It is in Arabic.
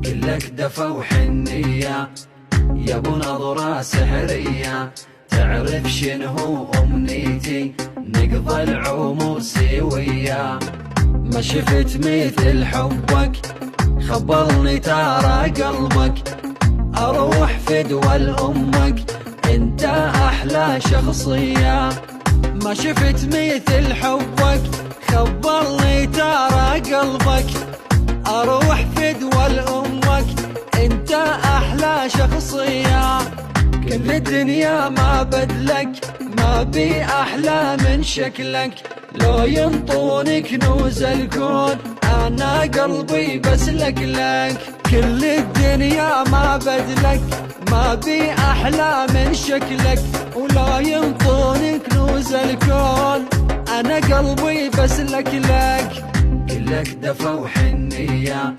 كلك دفى وحنية يا ابو نظرة سحرية، تعرف شنو أمنيتي نقضى العمر سوية. ما شفت مثل حبك خبرني ترى قلبك، أروح فدوى لأمك انت أحلى شخصية. ما شفت مثل حبك خبرني ترى قلبك، أروح فدوى لأمك انت أحلى شخصية. كل الدنيا ما بدلك، ما بي أحلى من شكلك، لو ينطوني كنوز الكون أنا قلبي بسلك لك. كل الدنيا ما بدلك، ما بي أحلى من شكلك، ولا ينطوني كنوز الكون أنا قلبي بسلك لك. كلك دفى وحنية